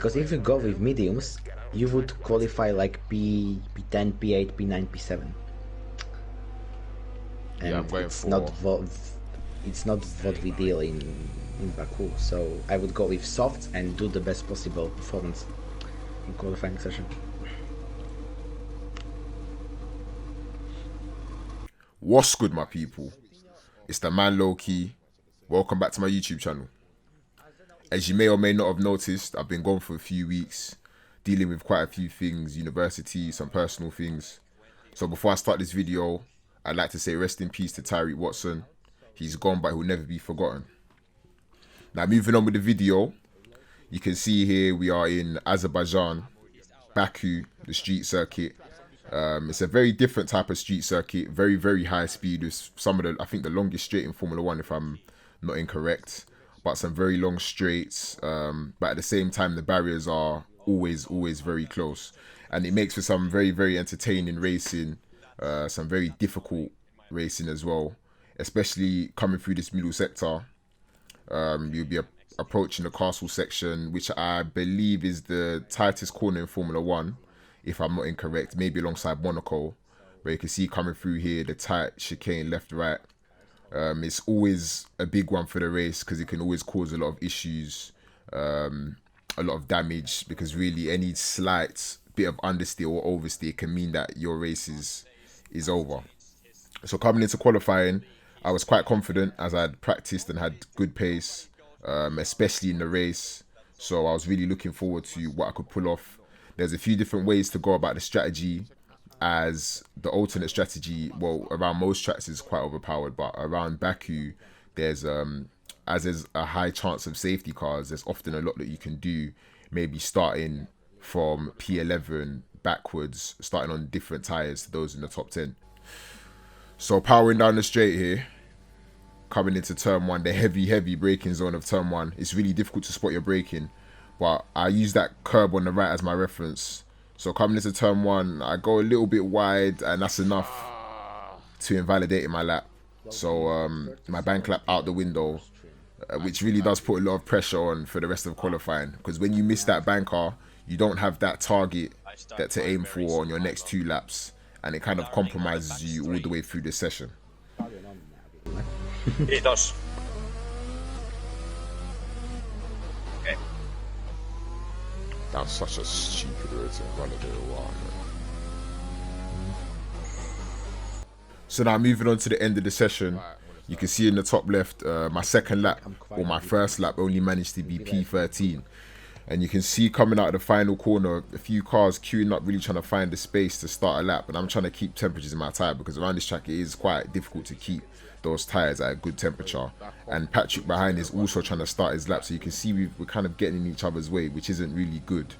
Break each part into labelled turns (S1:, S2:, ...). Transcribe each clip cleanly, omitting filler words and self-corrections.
S1: Because if you go with mediums, you would qualify like P10, P8, P9, P7. And
S2: yeah, I'm going
S1: it's
S2: for.
S1: not what we deal in Baku. So I would go with softs and do the best possible performance in qualifying session.
S3: What's good, my people? It's the man Low-Key. Welcome back to my YouTube channel. As you may or may not have noticed, I've been gone for a few weeks, dealing with quite a few things, university, some personal things. So before I start this video, I'd like to say rest in peace to Tyreek Watson. He's gone, but he'll never be forgotten. Now, moving on with the video, you can see here we are in Azerbaijan, Baku, the street circuit. It's a very different type of street circuit, very, very high speed. With some of the, I think the longest straight in Formula One, if I'm not incorrect, but some very long straights. But at the same time, the barriers are always very close. And it makes for some very, very entertaining racing, some very difficult racing as well, especially coming through this middle sector. You'll be approaching the castle section, which I believe is the tightest corner in Formula One, if I'm not incorrect, maybe alongside Monaco, where you can see coming through here the tight chicane left, right. It's always a big one for the race because it can always cause a lot of issues, a lot of damage, because really any slight bit of understeer or oversteer can mean that your race is over. So coming into qualifying, I was quite confident as I'd practiced and had good pace, especially in the race. So I was really looking forward to what I could pull off. There's a few different ways to go about the strategy, as the alternate strategy, well, around most tracks is quite overpowered, but around Baku, there's as there's a high chance of safety cars, there's often a lot that you can do, maybe starting from P11 backwards, starting on different tyres to those in the top 10. So powering down the straight here, coming into turn one, the heavy braking zone of turn one. It's really difficult to spot your braking, but I use that curb on the right as my reference. So coming into turn one, I go a little bit wide, and that's enough to invalidate my lap. So my bank lap out the window, which really does put a lot of pressure on for the rest of qualifying, because when you miss that banker, you don't have that target that to aim for on your next 2 laps, and it kind of compromises you all the way through the session.
S4: It does. Okay.
S2: That's such a stupid way to validate a while.
S3: So now moving on to the end of the session, you can see in the top left, my second lap, or my first lap, only managed to be P13. And you can see coming out of the final corner, a few cars queuing up, really trying to find the space to start a lap. And I'm trying to keep temperatures in my tyre, because around this track it is quite difficult to keep those tyres at a good temperature. And Patrick behind is also trying to start his lap, so you can see we're kind of getting in each other's way, which isn't really good.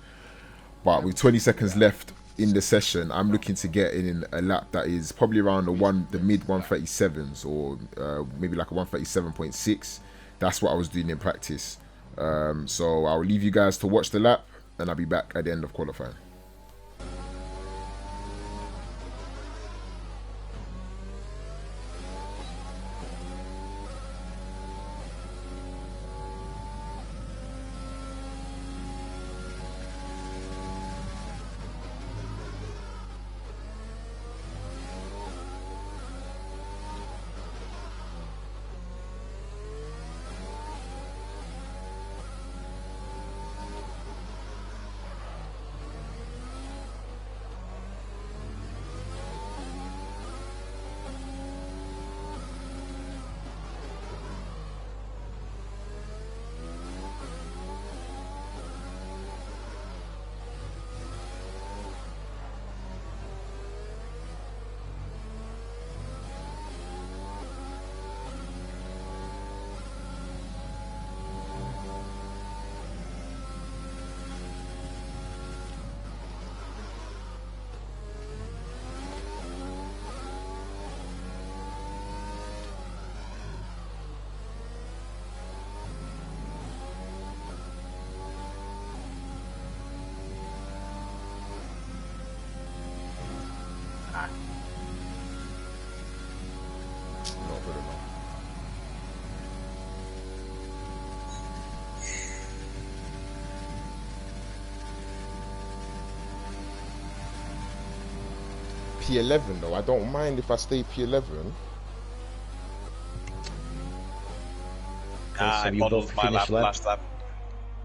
S3: But with 20 seconds left in the session, I'm looking to get in a lap that is probably around the mid 137s, or maybe like a 137.6. That's what I was doing in practice. So I'll leave you guys to watch the lap, and I'll be back at the end of qualifying.
S2: Not good enough. P11 though. I don't mind if I stay P11.
S1: So you both
S4: my
S1: finish lap.
S4: last lap.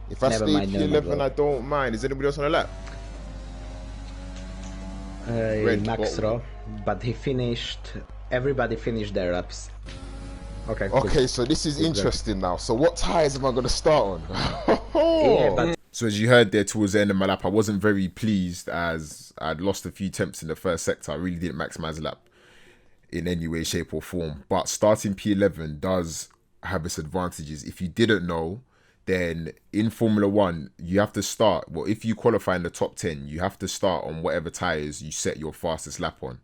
S2: If I
S1: Never
S2: stay
S1: mind, never mind,
S2: P11,
S1: bro.
S2: I don't mind. Is anybody else on the lap? Red
S1: Max
S2: bottle.
S1: Raw, but he finished. Everybody finished their laps. Okay.
S2: Okay, so this is
S1: Good.
S2: interesting now. So what tires am I going to start on?
S1: Yeah, but
S3: So as you heard there towards the end of my lap, I wasn't very pleased as I'd lost a few temps in the first sector. I really didn't maximize the lap in any way, shape or form. But starting P11 does have its advantages. If you didn't know, then in Formula 1, you have to start, well, if you qualify in the top 10, you have to start on whatever tyres you set your fastest lap on.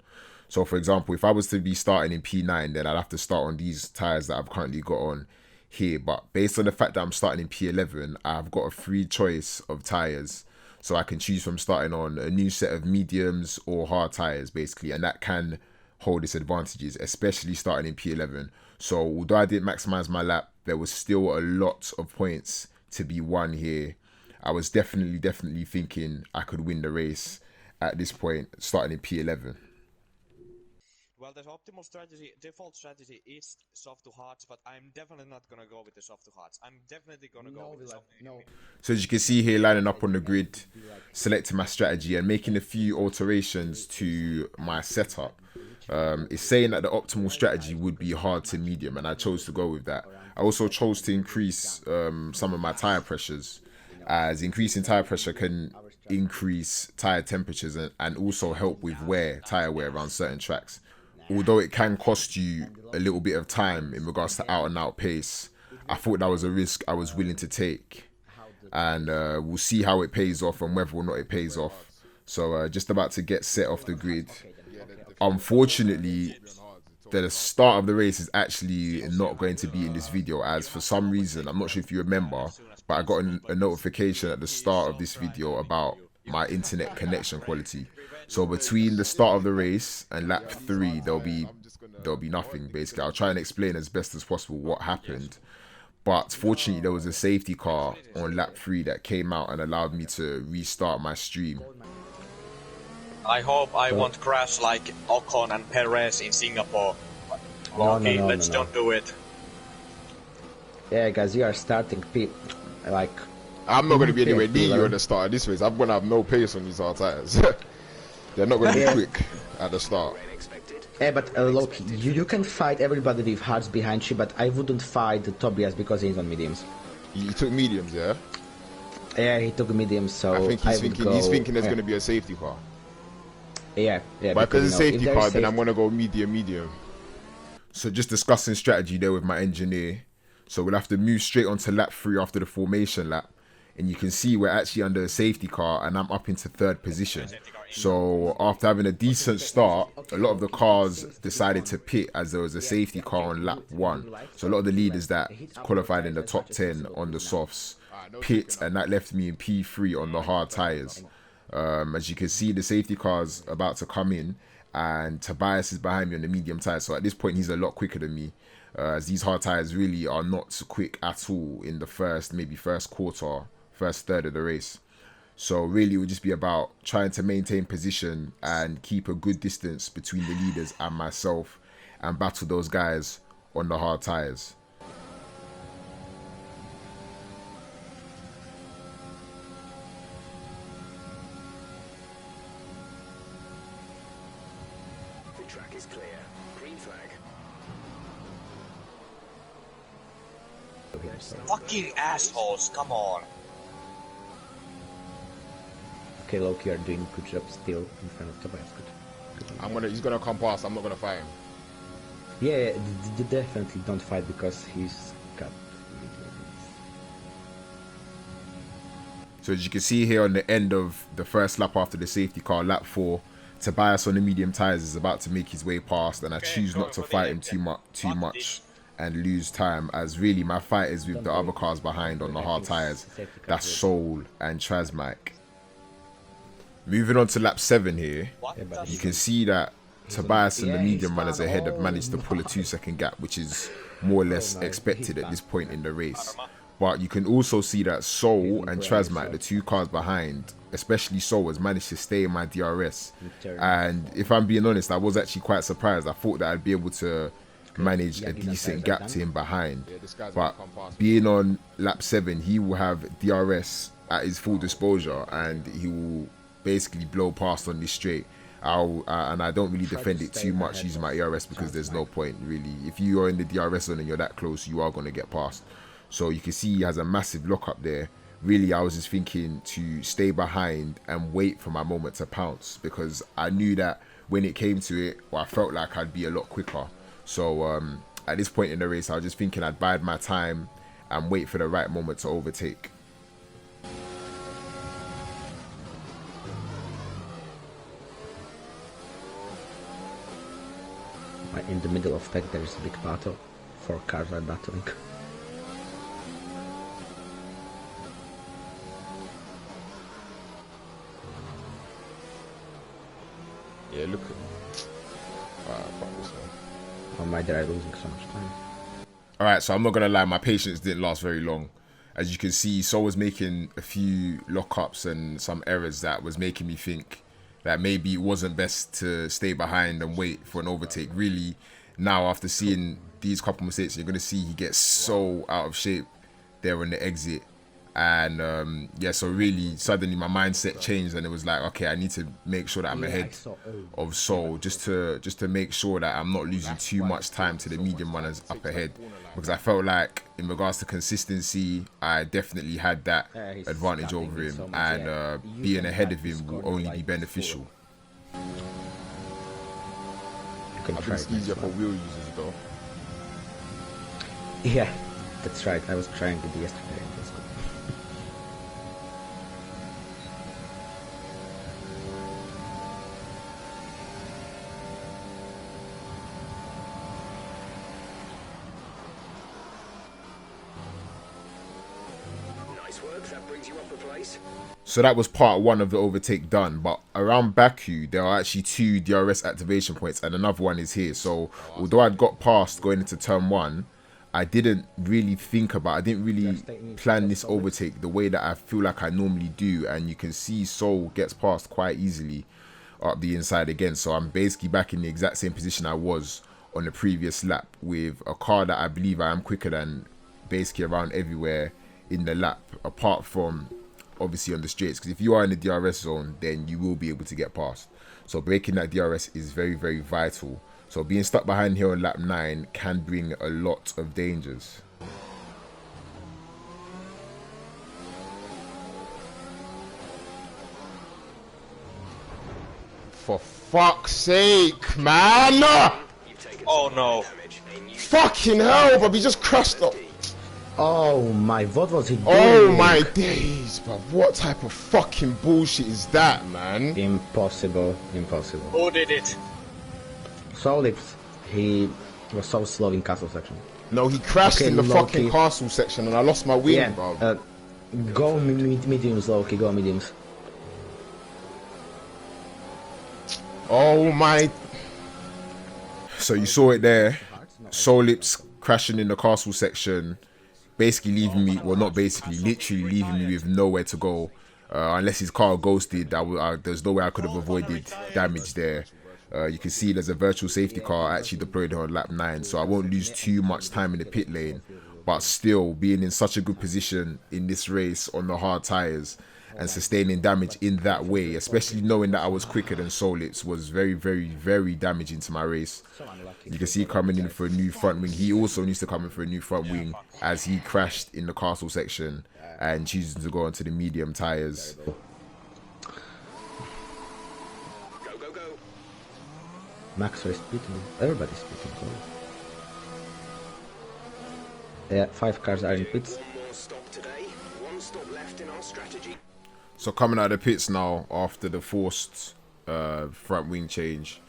S3: So for example, if I was to be starting in P9, then I'd have to start on these tyres that I've currently got on here. But based on the fact that I'm starting in P11, I've got a free choice of tyres. So I can choose from starting on a new set of mediums or hard tyres, basically. And that can hold its advantages, especially starting in P11. So although I didn't maximize my lap, there was still a lot of points to be won here. I was definitely thinking I could win the race at this point, starting in P11.
S4: Well, the optimal strategy, default strategy is soft to hards, but I'm definitely not gonna go with the soft to hards. I'm definitely gonna go with the soft to medium.
S3: So as you can see here, lining up on the grid, selecting my strategy and making a few alterations to my setup. It's saying that the optimal strategy would be hard to medium, and I chose to go with that. I also chose to increase some of my tire pressures, as increasing tire pressure can increase tire temperatures and also help with tire wear around certain tracks. Although it can cost you a little bit of time in regards to out and out pace, I thought that was a risk I was willing to take, and we'll see how it pays off and whether or not it pays off. So just about to get set off the grid. Unfortunately, the start of the race is actually not going to be in this video, as for some reason, I'm not sure if you remember, but I got a notification at the start of this video about my internet connection quality. So between the start of the race and lap 3, there'll be nothing, basically. I'll try and explain as best as possible what happened. But fortunately, there was a safety car on lap 3 that came out and allowed me to restart my stream.
S4: I hope I won't crash like Ocon and Perez in Singapore. Okay, let's don't do it.
S1: yeah, guys, you are starting like.
S2: I'm not going to be anywhere near
S1: P11.
S2: you at the start of this race. I'm going to have no pace on these hard tires. They're not going to be quick at the start.
S1: Yeah, but look, you can fight everybody with hards behind you, but I wouldn't fight Tobias because he's on mediums.
S2: He took mediums, yeah?
S1: Yeah, he took mediums, so
S2: I think he's thinking,
S1: would go,
S2: there's going to be a safety car.
S1: Yeah.
S2: But because it's a safety
S1: if
S2: car,
S1: there's
S2: then I'm going to go medium.
S3: So just discussing strategy there with my engineer. So we'll have to move straight onto lap 3 after the formation lap. And you can see we're actually under a safety car and I'm up into 3rd position. So after having a decent start, a lot of the cars decided to pit as there was a safety car on lap 1. So a lot of the leaders that qualified in the top 10 on the softs pit, and that left me in P3 on the hard tyres. As you can see, the safety car's about to come in and Tobias is behind me on the medium tyres. So at this point, he's a lot quicker than me. As these hard tyres really are not quick at all in the first quarter, first third of the race. So really it would just be about trying to maintain position and keep a good distance between the leaders and myself and battle those guys on the hard tyres.
S5: The track is clear. Green flag.
S4: Fucking assholes, come on.
S1: Okay, Loki, you're doing good job still in front of Tobias. Good.
S2: He's gonna come past. I'm not gonna fight him.
S1: Yeah, definitely don't fight because he's got.
S3: So as you can see here on the end of the first lap after the safety car, lap 4, Tobias on the medium tyres is about to make his way past, and I choose not to fight him too much and lose time, as really my fight is with the other cars behind on the hard tyres. That's Soul and Trasmac. Moving on to lap 7 here, you can see that Tobias and the medium runners ahead have managed to pull a 2-second gap, which is more or less expected at this point in the race. But you can also see that Soul and Trasmat, the two cars behind, especially Soul, has managed to stay in my DRS. And if I'm being honest, I was actually quite surprised. I thought that I'd be able to manage a decent gap to him behind. But being on lap 7, he will have DRS at his full disposal and he will basically blow past on this straight. And I don't really defend it too much using my ERS because there's no point really. If you are in the DRS zone and you're that close, you are going to get past. So you can see he has a massive lockup there. Really, I was just thinking to stay behind and wait for my moment to pounce, because I knew that when it came to it, I felt like I'd be a lot quicker. So at this point in the race, I was just thinking I'd bide my time and wait for the right moment to overtake.
S1: In the middle of tech, there is a big battle. 4 cars are battling.
S2: Yeah, look at
S1: Oh my, they're losing so much time.
S3: Alright, so I'm not going to lie, my patience didn't last very long. As you can see, Sol was making a few lockups and some errors that was making me think that maybe it wasn't best to stay behind and wait for an overtake. Really, now after seeing these couple mistakes, you're going to see he gets so out of shape there on the exit. And yeah, so really suddenly my mindset changed and it was like, okay, I need to make sure that I'm ahead of Sol, just to make sure that I'm not losing too much time to the medium runners up ahead, because I felt like in regards to consistency, I definitely had that advantage over him, and being ahead of him will only be beneficial.
S2: I think it's easier for wheel users though.
S1: Yeah, that's right. I was trying it yesterday. It was good.
S5: Nice work, that brings you up a place.
S3: So that was part 1 of the overtake done, but around Baku there are actually 2 DRS activation points and another one is here. So although I'd got past going into turn 1, I didn't really plan this overtake the way that I feel like I normally do, and you can see Sol gets past quite easily up the inside again. So I'm basically back in the exact same position I was on the previous lap, with a car that I believe I am quicker than basically around everywhere in the lap, apart from obviously on the straights, because if you are in the DRS zone then you will be able to get past. So breaking that DRS is very, very vital. So being stuck behind here on lap 9 can bring a lot of dangers.
S2: For fuck's sake, man!
S4: Oh no.
S2: Fucking hell, but he just crashed up.
S1: Oh my, what was he doing?
S2: Oh my days, but what type of fucking bullshit is that, man?
S1: Impossible, impossible.
S4: Who did it?
S1: Solips, he was so slow in castle section.
S2: No, he crashed in the fucking
S1: Loki.
S2: castle section and I lost my wing,
S1: Yeah,
S2: bro.
S1: go mediums, Loki, go mediums.
S2: Oh my.
S3: So you saw it there, Solips crashing in the castle section, basically leaving me, well not basically, literally leaving me with nowhere to go. Unless his car ghosted, there's no way I could have avoided damage there. You can see there's a virtual safety car actually deployed on lap 9, so I won't lose too much time in the pit lane. But still, being in such a good position in this race on the hard tyres and sustaining damage in that way, especially knowing that I was quicker than Solips, was very, very, very damaging to my race. You can see coming in for a new front wing. He also needs to come in for a new front wing as he crashed in the castle section and choosing to go onto the medium tyres.
S1: Max is speaking, everybody's speaking. Yeah, 5 cars are in pits.
S5: One more stop today, one stop left in our strategy.
S3: So coming out of the pits now after the forced front wing change,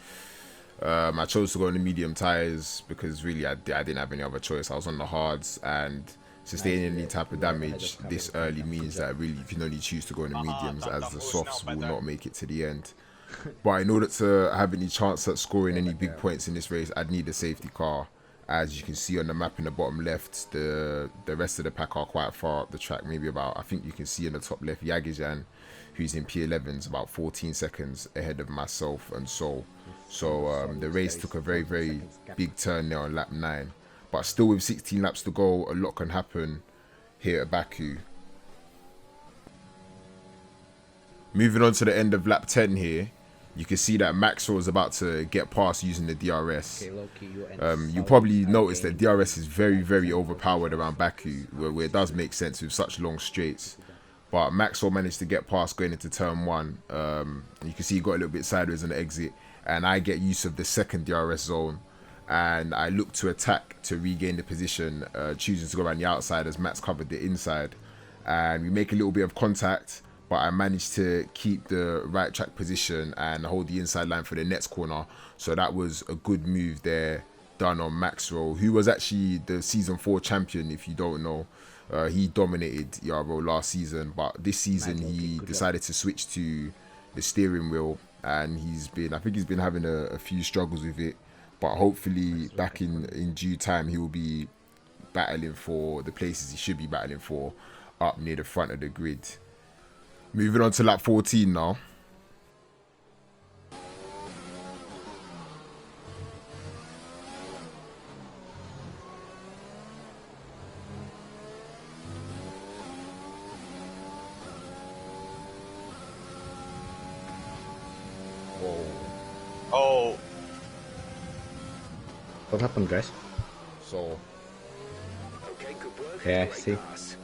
S3: I chose to go on the medium tyres because really I didn't have any other choice. I was on the hards, and sustaining any type of damage this early means that really you can only choose to go on the mediums, as the softs will not make it to the end. But in order to have any chance at scoring any big points in this race, I'd need a safety car, As you can see on the map in the bottom left, the rest of the pack are quite far up the track, maybe about, I think you can see in the top left, Azerbaijan, who's in P11s, about 14 seconds ahead of myself and Sol. So the race took a very, very big turn there on lap 9. But still with 16 laps to go, a lot can happen here at Baku. Moving on to the end of lap 10 here, you can see that Maxwell is about to get past using the DRS. You probably noticed that DRS is very, very overpowered around Baku, where it does make sense with such long straights. But Maxwell managed to get past going into turn 1. You can see he got a little bit sideways on the exit, and I get use of the second DRS zone, and I look to attack to regain the position, choosing to go around the outside as Max covered the inside. And we make a little bit of contact, but I managed to keep the right track position and hold the inside line for the next corner. So that was a good move there done on Maxwell, who was actually the season 4 champion, if you don't know. He dominated ERO last season, but this season he decided to switch to the steering wheel, and I think he's been having a few struggles with it, but hopefully back in due time he will be battling for the places he should be battling for up near the front of the grid. Moving on to lap 14 now.
S4: Oh.
S1: What happened, guys?
S2: So,
S5: Okay, good work.
S1: Yeah,
S5: Great
S1: see.
S5: pass.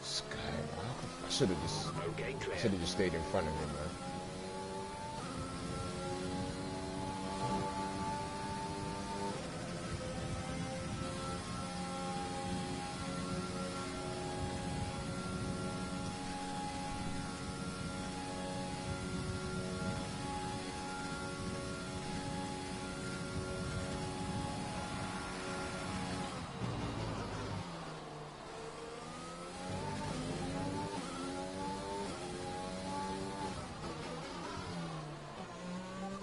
S2: Sky, I should have
S5: Okay, clear.
S2: just stayed in front of him, man.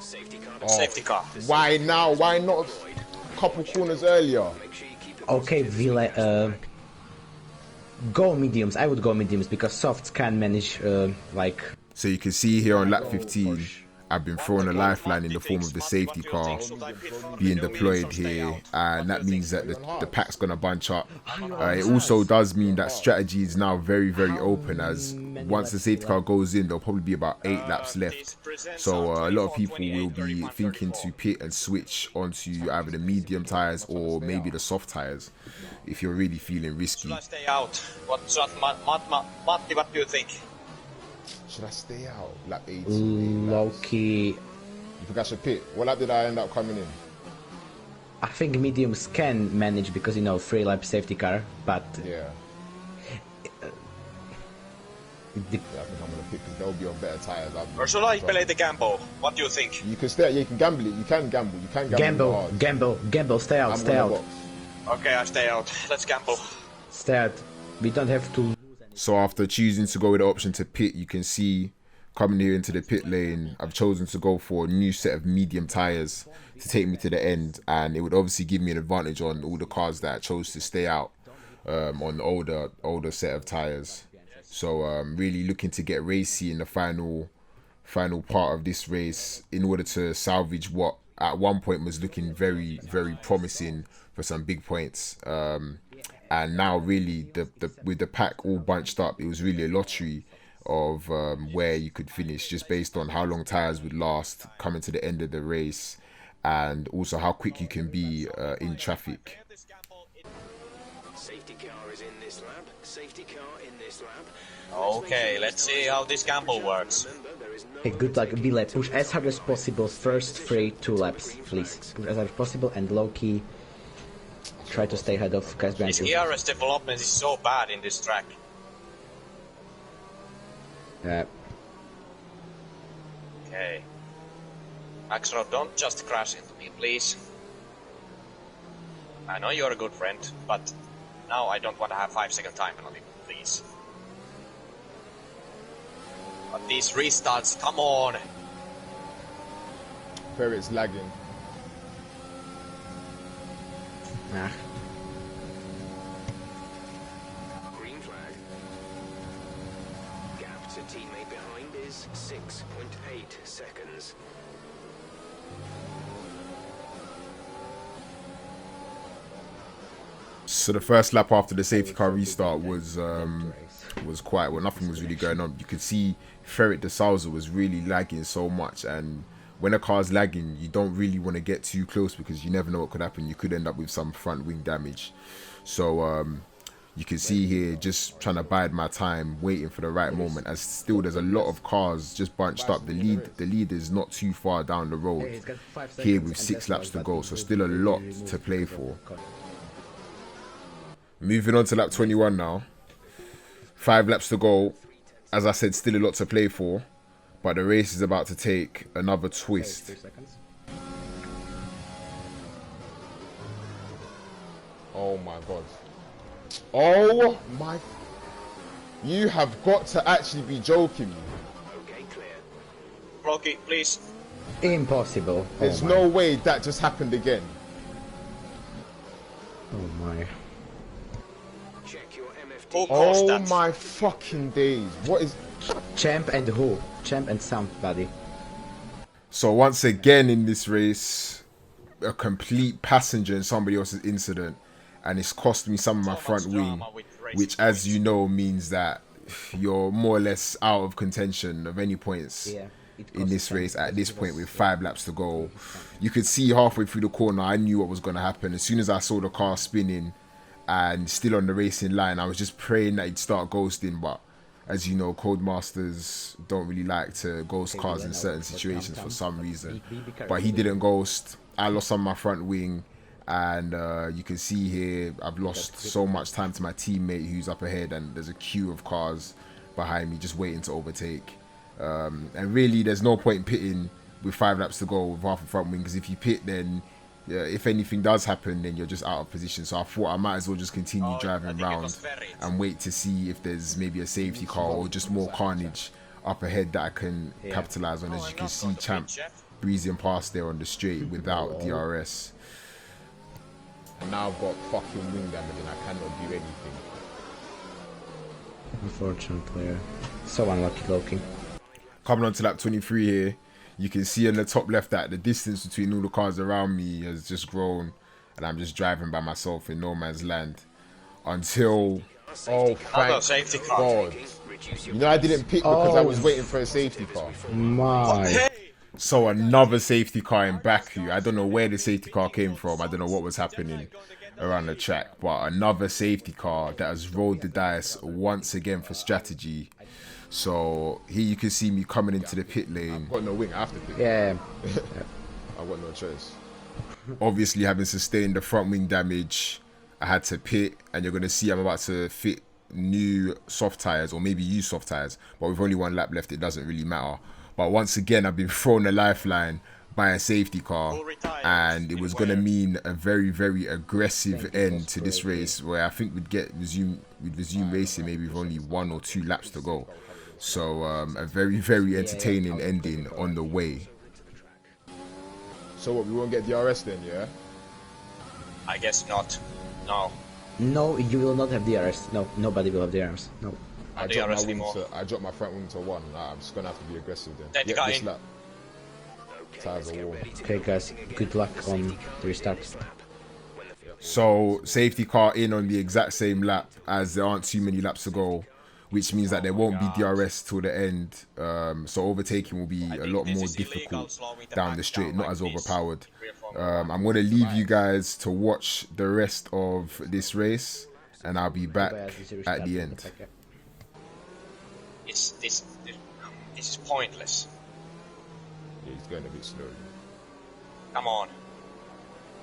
S5: Safety car.
S2: Oh,
S4: Safety car.
S2: Why now? Why not a couple corners earlier?
S5: Make sure you keep it
S1: Okay,
S5: positive.
S1: Vile, go mediums. I would go mediums because softs can manage, like...
S3: So you can see here on lap 15, I've been throwing a lifeline in the form of the safety car being deployed here, and that means that the pack's gonna bunch up. It also does mean that strategy is now very, very open, as once the safety car goes in, there'll probably be about 8 laps left. So a lot of people will be thinking to pit and switch onto either the medium tyres or maybe the soft tyres if you're really feeling risky.
S4: Should I stay out? Matti, what do you think?
S2: Should I stay out? Lap 18.
S1: Low-key...
S2: You think I should pit? What lap did I end up coming in?
S1: I think mediums can manage because, you know, 3-lap safety car, but...
S2: Yeah. I think I'm gonna pick because they'll be on better tyres.
S4: Or should I play the gamble? What do you think?
S2: You can stay. Yeah, you can gamble it. You can gamble. You can gamble.
S1: Gamble, stay out, stay out.
S4: Okay, I stay out. Let's gamble.
S1: Stay out. We don't have to...
S3: So after choosing to go with the option to pit, you can see coming here into the pit lane, I've chosen to go for a new set of medium tyres to take me to the end, and it would obviously give me an advantage on all the cars that I chose to stay out on the older set of tyres. So really looking to get racy in the final part of this race in order to salvage what at one point was looking very, very promising for some big points. And now really with the pack all bunched up, it was really a lottery of where you could finish just based on how long tyres would last coming to the end of the race, and also how quick you can be in traffic.
S5: Safety car is in this lap. Safety car in this lap.
S4: Okay, let's see how this gamble works.
S5: Remember, there is no
S1: Hey, good luck, Vile. Push as hard as possible. First 2 laps, please. Push as hard as possible and low-key try to stay ahead of Cas
S4: This
S1: Bianchi.
S4: ERS development is so bad in this track. Okay. Maxro, don't just crash into me, please. I know you're a good friend, but now I don't want to have 5-second time penalty, please. But these restarts, come on!
S2: Ferret's lagging.
S1: Nah.
S5: Green flag. Gap to teammate behind is 6.8 seconds.
S3: So the first lap after the safety car restart was quiet. Well, nothing was really going on. You could see Ferret de Souza was really lagging so much, and when a car's lagging, you don't really want to get too close because you never know what could happen. You could end up with some front wing damage. So you can see here just trying to bide my time, waiting for the right moment. As still there's a lot of cars just bunched up. The lead is not too far down the road here with 6 laps to go. So still a lot to play for. Moving on to lap 21 now. 5 laps to go. As I said, still a lot to play for. But the race is about to take another twist.
S2: Oh my god. Oh my. You have got to actually be joking me.
S5: Okay, clear.
S4: Rocky, please.
S1: Impossible.
S2: There's no way that just happened again.
S1: Oh my.
S5: Check your MFD.
S4: Who caused
S2: Oh
S4: that?
S2: my fucking days. What is...
S1: Champ and who? Champ and somebody.
S3: So once again in this race, a complete passenger in somebody else's incident, and it's cost me some of my front wing, which, as you know, means that you're more or less out of contention of any points in this race at this point with 5 laps to go. You could see halfway through the corner, I knew what was going to happen. As soon as I saw the car spinning and still on the racing line, I was just praying that he'd start ghosting, but as you know, Codemasters don't really like to ghost cars in certain situations for some reason. But he didn't ghost. I lost on my front wing, and you can see here I've lost so much time to my teammate who's up ahead, and there's a queue of cars behind me just waiting to overtake. And really there's no point pitting with 5 laps to go with half a front wing, because if you pit, then if anything does happen, then you're just out of position. So I thought I might as well just continue driving around and wait to see if there's maybe a safety car or just more carnage up ahead that I can capitalize on. As you can see, Champ breezing past there on the straight without DRS.
S2: And now I've got fucking wing damage and I cannot do anything.
S1: Unfortunately, so unlucky, Loki.
S3: Coming on to lap 23 here, you can see in the top left that the distance between all the cars around me has just grown, and I'm just driving by myself in no man's land until...
S2: Oh, thank God. You know, I didn't pick because I was waiting for a safety car.
S1: My.
S3: So another safety car in Baku. I don't know where the safety car came from. I don't know what was happening around the track, but another safety car that has rolled the dice once again for strategy. So here you can see me coming into the pit lane.
S2: I've got no wing, I have to pick.
S1: Yeah.
S2: I've got no choice.
S3: Obviously, having sustained the front wing damage, I had to pit, and you're going to see I'm about to fit new soft tyres, or maybe use soft tyres, but with only 1 lap left, it doesn't really matter. But once again, I've been thrown a lifeline by a safety car, and it was going to mean a very, very aggressive end to this race, where I think we'd resume racing maybe with only 1 or 2 laps to go. So a very, very entertaining ending on the way.
S2: So what, we won't get DRS then, yeah?
S4: I guess not. No.
S1: No, you will not have DRS. No, nobody will have DRS. No.
S2: I dropped my front wing to 1. I'm just gonna have to be aggressive then. Yep, this lap. Tires are warm.
S1: Okay, guys, good luck on the restart.
S3: So safety car in on the exact same lap, as there aren't too many laps to go, which means that there won't be DRS till the end. So overtaking will be a lot more difficult down the straight, not as overpowered. I'm going to leave you guys to watch the rest of this race, and I'll be back at the end.
S4: This is pointless.
S2: Yeah, he's going a bit slow.
S4: Come on.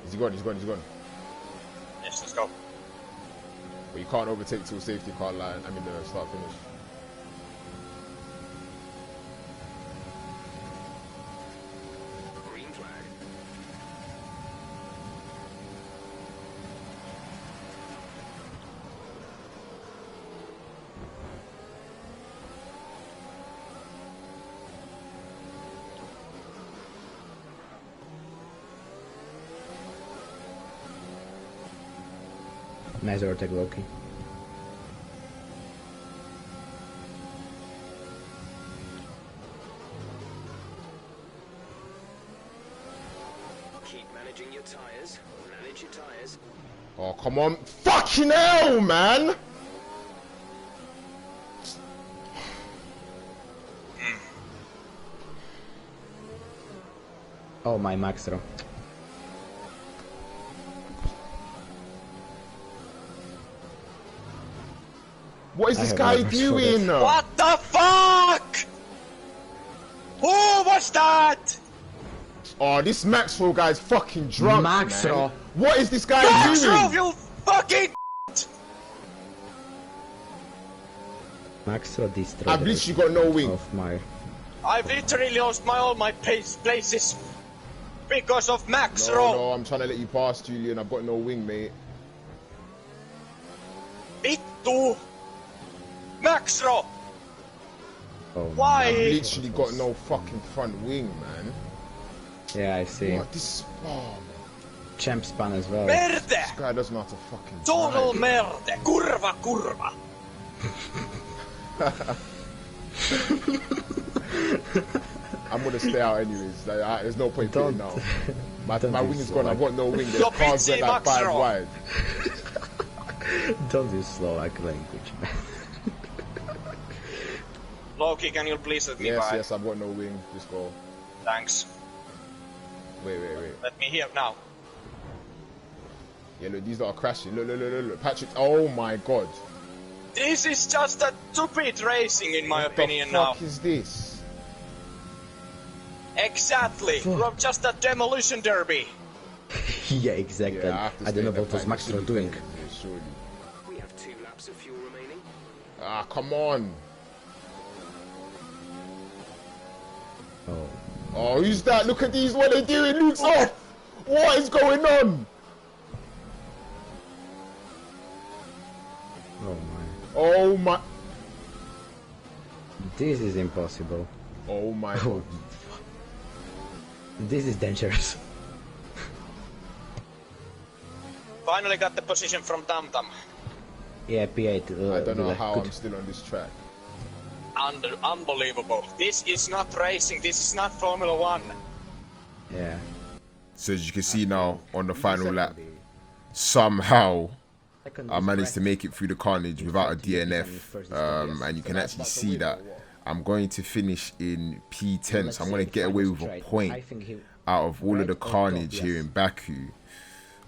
S2: Is he gone? He's gone.
S4: Yes, let's go.
S2: But you can't overtake till safety car line. I mean the start finish.
S5: Green flag.
S1: Nice overtake, Loki.
S5: Keep managing your tires. Manage your tires.
S2: Oh, come on. Fucking hell, man!
S1: Oh my Maxro.
S2: What is this
S1: have
S2: guy
S1: never saw
S2: doing?
S1: that.
S4: What the fuck? Who was that?
S2: Oh, this Maxwell guy's fucking drunk,
S1: Maxwell.
S2: man. What is this guy
S4: Maxro,
S2: doing?
S4: you fucking.
S1: Maxro destroyed
S2: I've literally got no wing.
S1: of my...
S4: I've literally lost all my places because of Maxro.
S2: No, I'm trying to let you pass, Julian. I've got no wing, mate.
S4: Vittu. Maxro.
S1: Oh,
S4: Why?
S2: I've literally got no fucking front wing, man.
S1: yeah, I see.
S2: What? This... Oh,
S1: Champ span as well.
S4: Merde.
S2: this guy doesn't know how to fucking
S4: Total
S2: drive.
S4: merde. Kurva, kurva.
S2: I'm gonna stay out anyways. Like, there's no point
S1: Don't-
S2: pitting now. My
S1: don't
S2: wing
S1: do
S2: is
S1: so,
S2: gone. I've got no wing. The car's
S4: Pizzi
S2: went like 5
S4: Maxro.
S2: wide.
S1: Don't use Slovak language, man.
S4: Loki, can you please let me by?
S2: Yes, I've got no wing. Just go.
S4: Thanks.
S2: Wait.
S4: Let me hear now.
S2: Yeah, look, these lot are crashing. Look. Patrick, oh my god.
S4: This is just a stupid racing, in my opinion,
S2: What
S4: now.
S2: the fuck is this?
S4: Exactly. From just a demolition derby.
S1: Yeah, exactly.
S2: Yeah, I have to
S1: I don't know
S2: stay
S1: what was
S2: behind.
S1: Maxro doing.
S2: Yeah, surely.
S5: We have 2 laps of fuel remaining.
S2: Ah, come on.
S1: Oh,
S2: Oh, who's that? Look at these. What are they doing? Luke's off. What is going on?
S1: oh my.
S2: Oh my.
S1: This is impossible.
S2: Oh my
S1: Oh,
S2: god.
S1: this is dangerous.
S4: Finally got the position from Tam Tam.
S1: Yeah, P8.
S2: I don't know
S1: Ville,
S2: how
S1: good.
S2: I'm still on this track.
S4: Unbelievable. This is not racing. This is not Formula 1.
S1: Yeah.
S3: So as you can see now on the final lap, somehow I managed to make it through the carnage without a DNF, and you can actually see that I'm going to finish in P10, so I'm going to get away with a point out of all of the carnage here in Baku.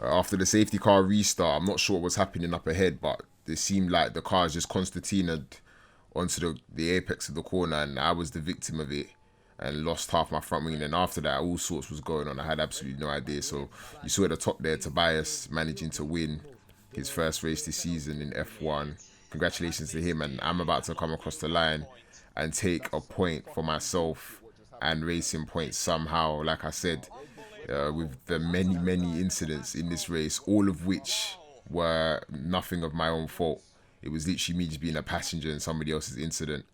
S3: After the safety car restart, I'm not sure what was happening up ahead, but it seemed like the cars just concertinaed onto the apex of the corner, and I was the victim of it and lost half my front wing. And after that, all sorts was going on. I had absolutely no idea. So you saw at the top there, Tobias managing to win his first race this season in F1. Congratulations to him, and I'm about to come across the line and take a point for myself and Racing Point somehow. Like I said, with the many incidents in this race, all of which were nothing of my own fault. It was literally me just being a passenger in somebody else's incident.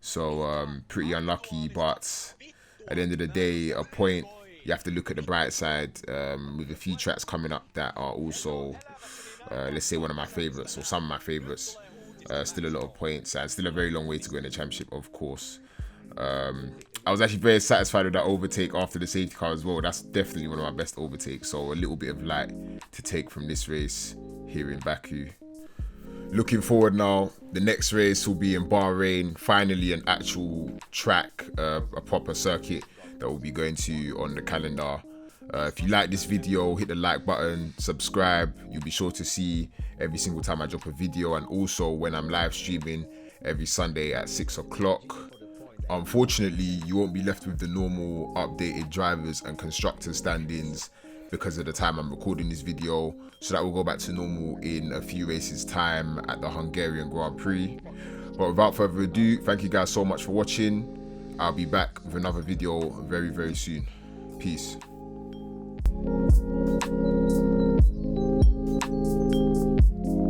S3: So pretty unlucky, but at the end of the day, a point. You have to look at the bright side, with a few tracks coming up that are also, let's say, one of my favourites or some of my favourites. Still a lot of points and still a very long way to go in the championship, of course. I was actually very satisfied with that overtake after the safety car as well. That's definitely one of my best overtakes. So a little bit of light to take from this race here in Baku. Looking forward now, the next race will be in Bahrain. Finally an actual track, a proper circuit that we'll be going to on the calendar. If you like this video, hit the like button, subscribe. You'll be sure to see every single time I drop a video, and also when I'm live streaming every Sunday at 6 o'clock. Unfortunately, you won't be left with the normal updated drivers and constructors standings because of the time I'm recording this video. So that will go back to normal in a few races time at the Hungarian Grand Prix. But without further ado, thank you guys so much for watching. I'll be back with another video very soon. Peace.